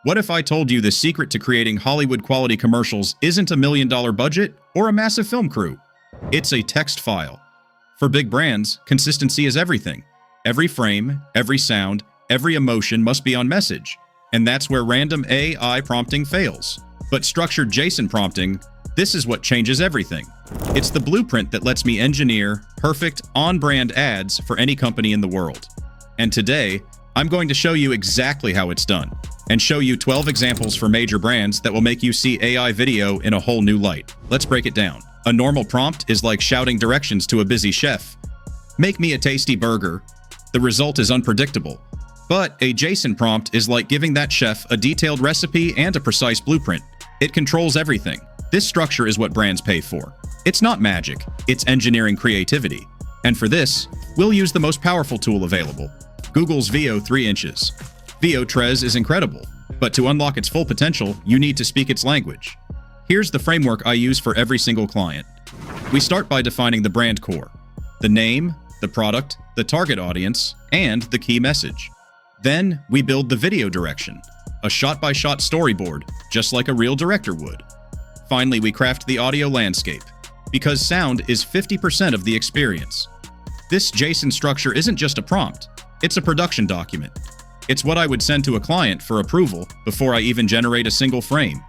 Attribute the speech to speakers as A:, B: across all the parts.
A: What if I told you the secret to creating Hollywood-quality commercials isn't a $1 million budget or a massive film crew? It's a text file. For big brands, consistency is everything. Every frame, every sound, every emotion must be on message. And that's where random AI prompting fails. But structured JSON prompting, this is what changes everything. It's the blueprint that lets me engineer perfect, on-brand ads for any company in the world. And today, I'm going to show you exactly how it's done, and show you 12 examples for major brands that will make you see AI video in a whole new light. Let's break it down. A normal prompt is like shouting directions to a busy chef. Make me a tasty burger. The result is unpredictable. But a JSON prompt is like giving that chef a detailed recipe and a precise blueprint. It controls everything. This structure is what brands pay for. It's not magic, it's engineering creativity. And for this, we'll use the most powerful tool available, Google's Veo 3 inches. Veo Tres is incredible, but to unlock its full potential, you need to speak its language. Here's the framework I use for every single client. We start by defining the brand core, the name, the product, the target audience, and the key message. Then we build the video direction, a shot-by-shot storyboard, just like a real director would. Finally, we craft the audio landscape, because sound is 50% of the experience. This JSON structure isn't just a prompt, it's a production document. It's what I would send to a client for approval before I even generate a single frame.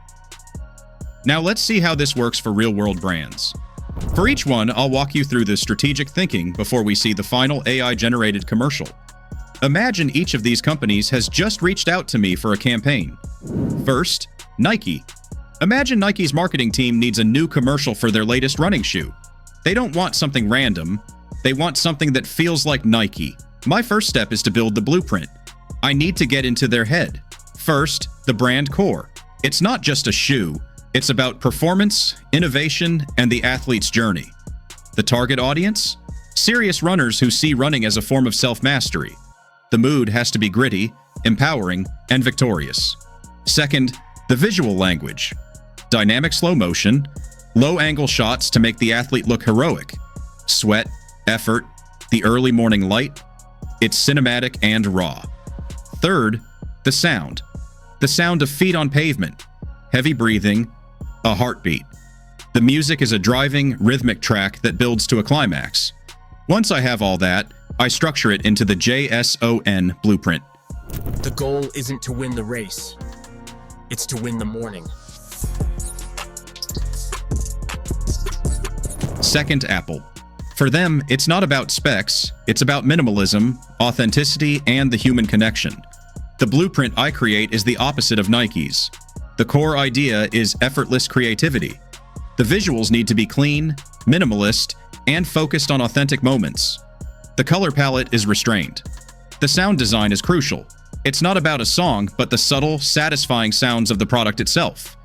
A: Now let's see how this works for real-world brands. For each one, I'll walk you through the strategic thinking before we see the final AI-generated commercial. Imagine each of these companies has just reached out to me for a campaign. First, Nike. Imagine Nike's marketing team needs a new commercial for their latest running shoe. They don't want something random. They want something that feels like Nike. My first step is to build the blueprint. I need to get into their head. First, the brand core. It's not just a shoe. It's about performance, innovation, and the athlete's journey. The target audience? Serious runners who see running as a form of self-mastery. The mood has to be gritty, empowering, and victorious. Second, the visual language. Dynamic slow motion, low-angle shots to make the athlete look heroic. Sweat, effort, the early morning light. It's cinematic and raw. Third, the sound. The sound of feet on pavement, heavy breathing, a heartbeat. The music is a driving, rhythmic track that builds to a climax. Once I have all that, I structure it into the JSON blueprint.
B: The goal isn't to win the race. It's to win the morning.
A: Second, Apple. For them, it's not about specs, it's about minimalism, authenticity, and the human connection. The blueprint I create is the opposite of Nike's. The core idea is effortless creativity. The visuals need to be clean, minimalist, and focused on authentic moments. The color palette is restrained. The sound design is crucial. It's not about a song, but the subtle, satisfying sounds of the product itself.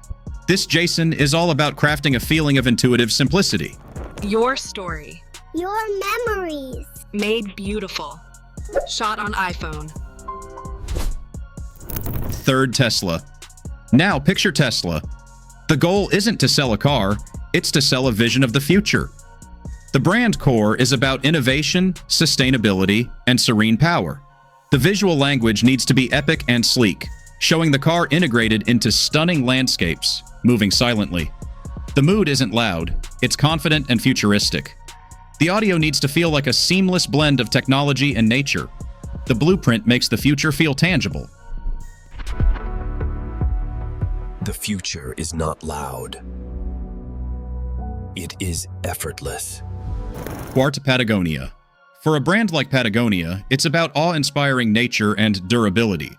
A: This JSON is all about crafting a feeling of intuitive simplicity.
C: Your story.
D: Your memories.
C: Made beautiful. Shot on iPhone.
A: Third, Tesla. Now picture Tesla. The goal isn't to sell a car, it's to sell a vision of the future. The brand core is about innovation, sustainability, and serene power. The visual language needs to be epic and sleek, showing the car integrated into stunning landscapes, moving silently. The mood isn't loud, it's confident and futuristic. The audio needs to feel like a seamless blend of technology and nature. The blueprint makes the future feel tangible.
B: The future is not loud. It is effortless.
A: Quart Patagonia. For a brand like Patagonia, it's about awe-inspiring nature and durability.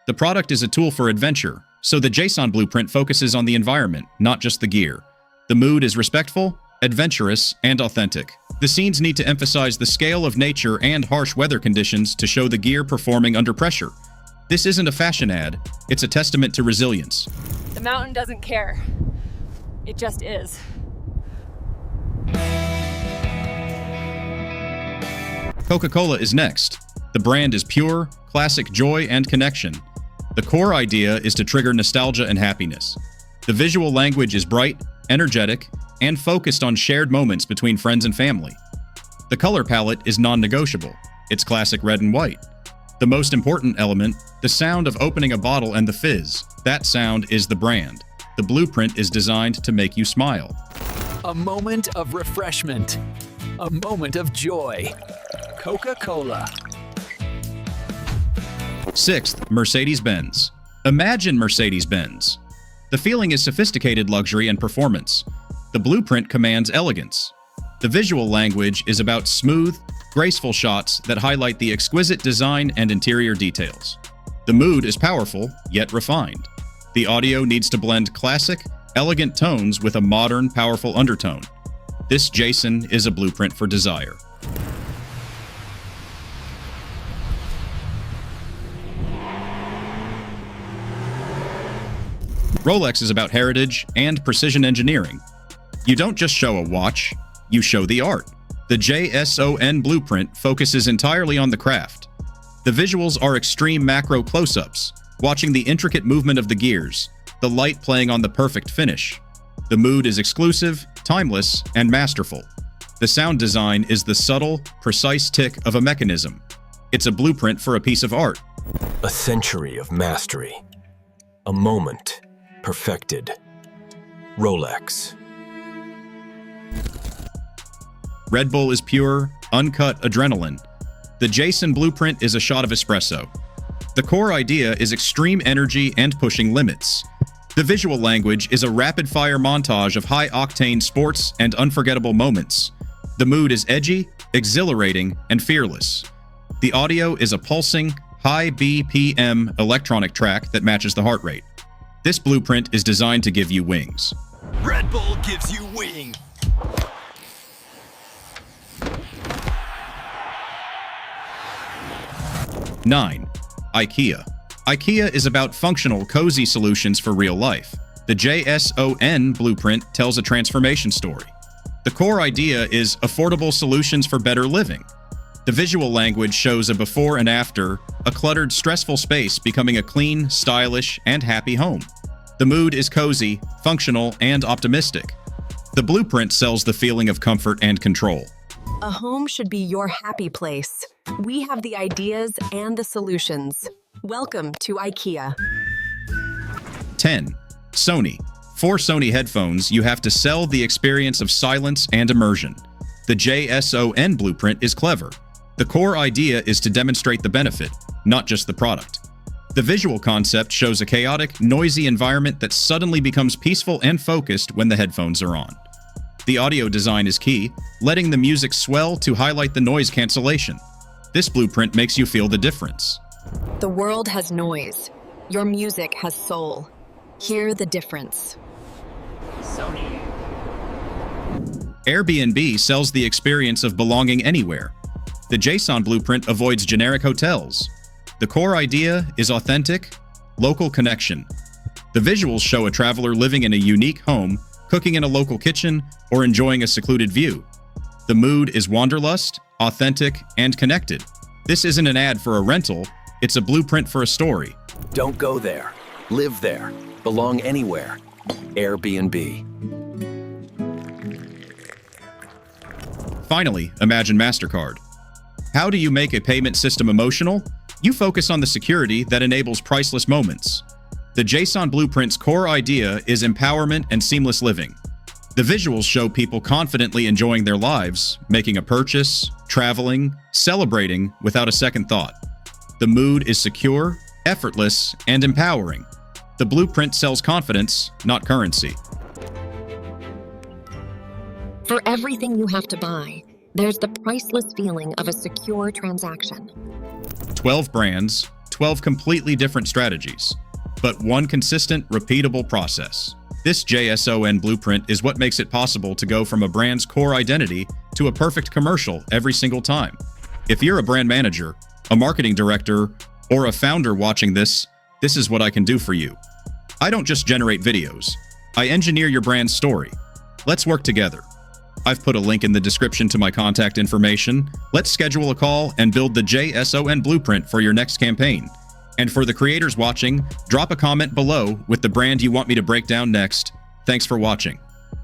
A: The product is a tool for adventure, so the JSON blueprint focuses on the environment, not just the gear. The mood is respectful, adventurous, and authentic. The scenes need to emphasize the scale of nature and harsh weather conditions to show the gear performing under pressure. This isn't a fashion ad, it's a testament to resilience.
E: The mountain doesn't care. It just is.
A: Coca-Cola is next. The brand is pure, classic joy and connection. The core idea is to trigger nostalgia and happiness. The visual language is bright, energetic, and focused on shared moments between friends and family. The color palette is non-negotiable. It's classic red and white. The most important element, the sound of opening a bottle and the fizz. That sound is the brand. The blueprint is designed to make you smile.
F: A moment of refreshment. A moment of joy. Coca-Cola.
A: 6th, Mercedes-Benz. Imagine Mercedes-Benz. The feeling is sophisticated luxury and performance. The blueprint commands elegance. The visual language is about smooth, graceful shots that highlight the exquisite design and interior details. The mood is powerful, yet refined. The audio needs to blend classic, elegant tones with a modern, powerful undertone. This JSON is a blueprint for desire. Rolex is about heritage and precision engineering. You don't just show a watch, you show the art. The JSON blueprint focuses entirely on the craft. The visuals are extreme macro close-ups, watching the intricate movement of the gears, the light playing on the perfect finish. The mood is exclusive, timeless, and masterful. The sound design is the subtle, precise tick of a mechanism. It's a blueprint for a piece of art.
B: A century of mastery. A moment perfected. Rolex.
A: Red Bull is pure, uncut adrenaline. The JSON blueprint is a shot of espresso. The core idea is extreme energy and pushing limits. The visual language is a rapid-fire montage of high-octane sports and unforgettable moments. The mood is edgy, exhilarating, and fearless. The audio is a pulsing, high BPM electronic track that matches the heart rate. This blueprint is designed to give you wings.
B: Red Bull gives you wings.
A: Nine, IKEA. IKEA is about functional, cozy solutions for real life. The JSON blueprint tells a transformation story. The core idea is affordable solutions for better living. The visual language shows a before and after, a cluttered, stressful space becoming a clean, stylish, and happy home. The mood is cozy, functional, and optimistic. The blueprint sells the feeling of comfort and control.
G: A home should be your happy place. We have the ideas and the solutions. Welcome to IKEA.
A: 10. Sony. For Sony headphones, you have to sell the experience of silence and immersion. The JSON blueprint is clever. The core idea is to demonstrate the benefit, not just the product. The visual concept shows a chaotic, noisy environment that suddenly becomes peaceful and focused when the headphones are on. The audio design is key, letting the music swell to highlight the noise cancellation. This blueprint makes you feel the difference.
G: The world has noise. Your music has soul. Hear the difference.
A: Airbnb sells the experience of belonging anywhere. The JSON blueprint avoids generic hotels. The core idea is authentic, local connection. The visuals show a traveler living in a unique home, cooking in a local kitchen, or enjoying a secluded view. The mood is wanderlust, authentic, and connected. This isn't an ad for a rental, it's a blueprint for a story.
H: Don't go there. Live there. Belong anywhere. Airbnb.
A: Finally, imagine Mastercard. How do you make a payment system emotional? You focus on the security that enables priceless moments. The JSON blueprint's core idea is empowerment and seamless living. The visuals show people confidently enjoying their lives, making a purchase, traveling, celebrating without a second thought. The mood is secure, effortless, and empowering. The blueprint sells confidence, not currency.
I: For everything you have to buy, there's the priceless feeling of a secure transaction.
A: 12 brands, 12 completely different strategies, but one consistent, repeatable process. This JSON blueprint is what makes it possible to go from a brand's core identity to a perfect commercial every single time. If you're a brand manager, a marketing director, or a founder watching this, this is what I can do for you. I don't just generate videos. I engineer your brand's story. Let's work together. I've put a link in the description to my contact information. Let's schedule a call and build the JSON blueprint for your next campaign. And for the creators watching, drop a comment below with the brand you want me to break down next. Thanks for watching.